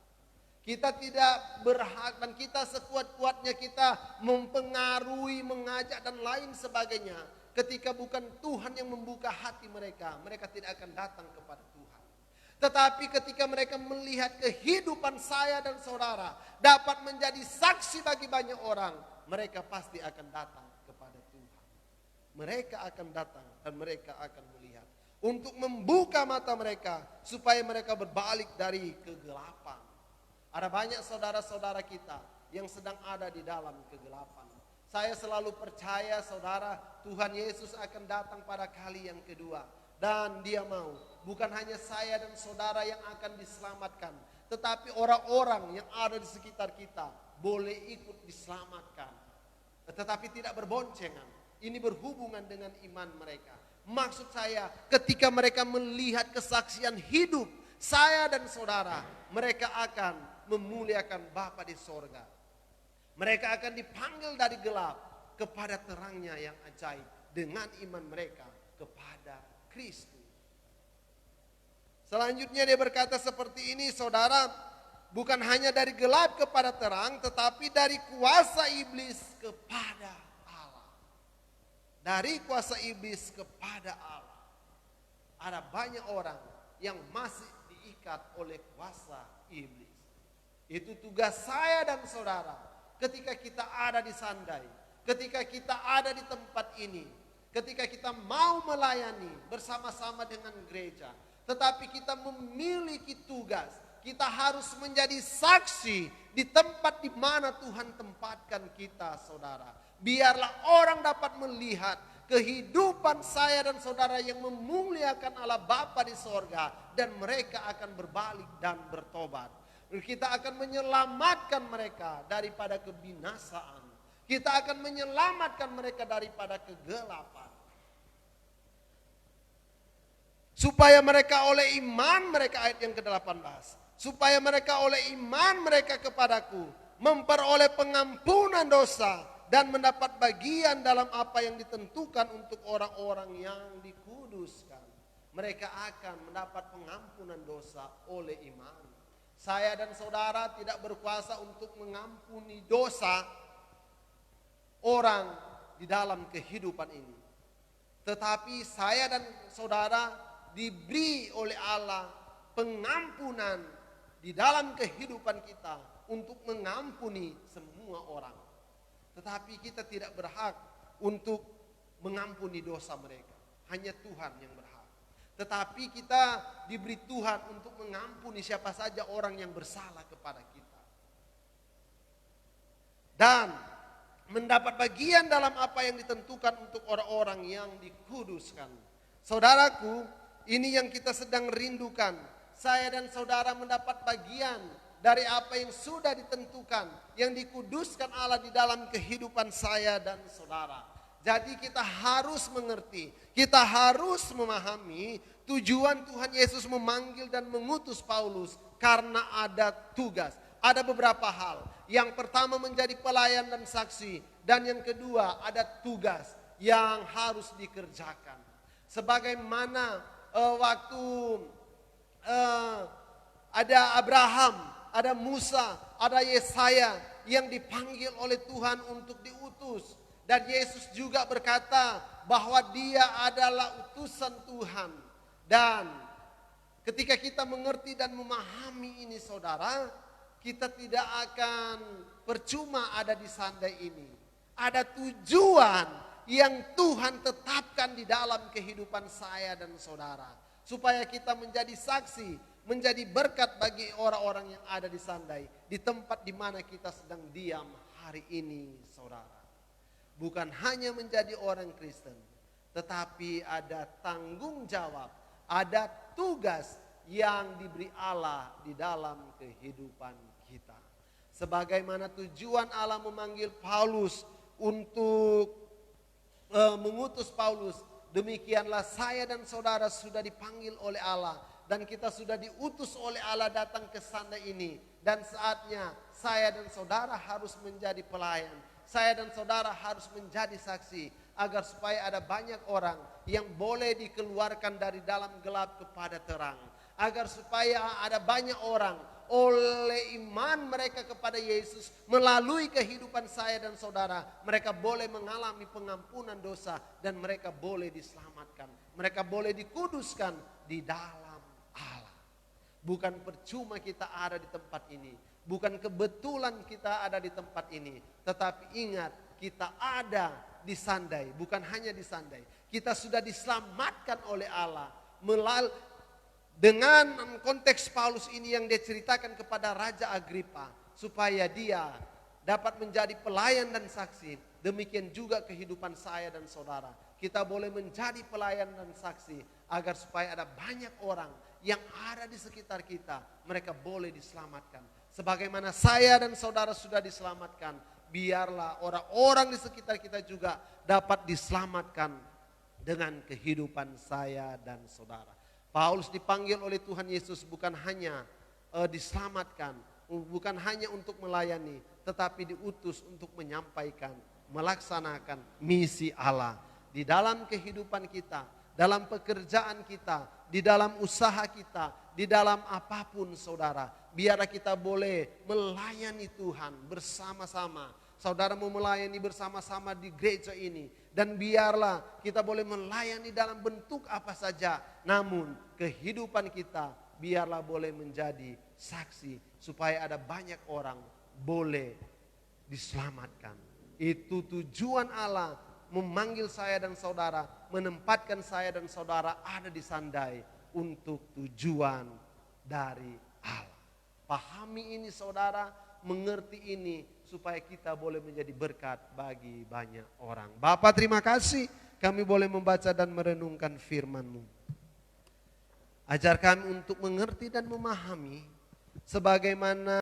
Kita tidak berhak dan kita sekuat-kuatnya kita mempengaruhi, mengajak dan lain sebagainya. Ketika bukan Tuhan yang membuka hati mereka, mereka tidak akan datang kepada Tuhan. Tetapi ketika mereka melihat kehidupan saya dan saudara dapat menjadi saksi bagi banyak orang, mereka pasti akan datang kepada Tuhan. Mereka akan datang dan mereka akan melihat. Untuk membuka mata mereka supaya mereka berbalik dari kegelapan. Ada banyak saudara-saudara kita yang sedang ada di dalam kegelapan. Saya selalu percaya saudara, Tuhan Yesus akan datang pada kali yang kedua. Dan dia mau, bukan hanya saya dan saudara yang akan diselamatkan, tetapi orang-orang yang ada di sekitar kita boleh ikut diselamatkan. Tetapi tidak berboncengan. Ini berhubungan dengan iman mereka. Maksud saya, ketika mereka melihat kesaksian hidup saya dan saudara, mereka akan memuliakan Bapa di sorga. Mereka akan dipanggil dari gelap kepada terangnya yang ajaib dengan iman mereka kepada Kristus. Selanjutnya dia berkata seperti ini, saudara, bukan hanya dari gelap kepada terang, tetapi dari kuasa iblis kepada Allah. Dari kuasa iblis kepada Allah. Ada banyak orang yang masih diikat oleh kuasa iblis. Itu tugas saya dan saudara ketika kita ada di Sandai, ketika kita ada di tempat ini, ketika kita mau melayani bersama-sama dengan gereja. Tetapi kita memiliki tugas, kita harus menjadi saksi di tempat di mana Tuhan tempatkan kita, saudara. Biarlah orang dapat melihat kehidupan saya dan saudara yang memuliakan Allah Bapa di sorga, dan mereka akan berbalik dan bertobat. Kita akan menyelamatkan mereka daripada kebinasaan. Kita akan menyelamatkan mereka daripada kegelapan. Supaya mereka oleh iman mereka, ayat yang ke-18. Supaya mereka oleh iman mereka kepadaku memperoleh pengampunan dosa dan mendapat bagian dalam apa yang ditentukan untuk orang-orang yang dikuduskan. Mereka akan mendapat pengampunan dosa oleh iman. Saya dan saudara tidak berkuasa untuk mengampuni dosa orang di dalam kehidupan ini. Tetapi saya dan saudara diberi oleh Allah pengampunan di dalam kehidupan kita untuk mengampuni semua orang. Tetapi kita tidak berhak untuk mengampuni dosa mereka. Hanya Tuhan yang berhak. Tetapi kita diberi Tuhan untuk mengampuni siapa saja orang yang bersalah kepada kita. Dan mendapat bagian dalam apa yang ditentukan untuk orang-orang yang dikuduskan. Saudaraku, ini yang kita sedang rindukan. Saya dan saudara mendapat bagian dari apa yang sudah ditentukan, yang dikuduskan Allah di dalam kehidupan saya dan saudara. Jadi kita harus mengerti, kita harus memahami tujuan Tuhan Yesus memanggil dan mengutus Paulus karena ada tugas. Ada beberapa hal Yang pertama menjadi pelayan dan saksi. Dan yang kedua ada tugas yang harus dikerjakan. Sebagaimana waktu ada Abraham, ada Musa, ada Yesaya yang dipanggil oleh Tuhan untuk diutus. Dan Yesus juga berkata bahwa dia adalah utusan Tuhan. Dan ketika kita mengerti dan memahami ini saudara, kita tidak akan percuma ada di sandai ini. Ada tujuan yang Tuhan tetapkan di dalam kehidupan saya dan saudara. Supaya kita menjadi saksi, menjadi berkat bagi orang-orang yang ada di sandai. Di tempat di mana kita sedang diam hari ini saudara. Bukan hanya menjadi orang Kristen, tetapi ada tanggung jawab, ada tugas yang diberi Allah di dalam kehidupan kita. Sebagaimana tujuan Allah memanggil Paulus untuk mengutus Paulus, demikianlah saya dan saudara sudah dipanggil oleh Allah. Dan kita sudah diutus oleh Allah datang ke sandai ini. Dan saatnya saya dan saudara harus menjadi pelayan. Saya dan saudara harus menjadi saksi. Agar supaya ada banyak orang yang boleh dikeluarkan dari dalam gelap kepada terang. Agar supaya ada banyak orang oleh iman mereka kepada Yesus. Melalui kehidupan saya dan saudara. Mereka boleh mengalami pengampunan dosa. Dan mereka boleh diselamatkan. Mereka boleh dikuduskan di dalam Allah. Bukan percuma kita ada di tempat ini. Bukan kebetulan kita ada di tempat ini. Tetapi ingat, kita ada di sandai. Bukan hanya di sandai. Kita sudah diselamatkan oleh Allah. Dengan konteks Paulus ini yang dia ceritakan kepada Raja Agripa. Supaya dia dapat menjadi pelayan dan saksi. Demikian juga kehidupan saya dan saudara. Kita boleh menjadi pelayan dan saksi. Agar supaya ada banyak orang yang ada di sekitar kita. Mereka boleh diselamatkan. Sebagaimana saya dan saudara sudah diselamatkan, biarlah orang-orang di sekitar kita juga dapat diselamatkan dengan kehidupan saya dan saudara. Paulus dipanggil oleh Tuhan Yesus bukan hanya diselamatkan, bukan hanya untuk melayani, tetapi diutus untuk menyampaikan, melaksanakan misi Allah di dalam kehidupan kita, dalam pekerjaan kita, di dalam usaha kita, di dalam apapun saudara. Biarlah kita boleh melayani Tuhan bersama-sama. Saudara mau melayani bersama-sama di gereja ini. Dan biarlah kita boleh melayani dalam bentuk apa saja. Namun kehidupan kita biarlah boleh menjadi saksi. Supaya ada banyak orang boleh diselamatkan. Itu tujuan Allah memanggil saya dan saudara. Menempatkan saya dan saudara ada di sandai. Untuk tujuan dari Allah. Pahami ini saudara, mengerti ini supaya kita boleh menjadi berkat bagi banyak orang. Bapa terima kasih kami boleh membaca dan merenungkan firman-Mu. Ajar kami untuk mengerti dan memahami sebagaimana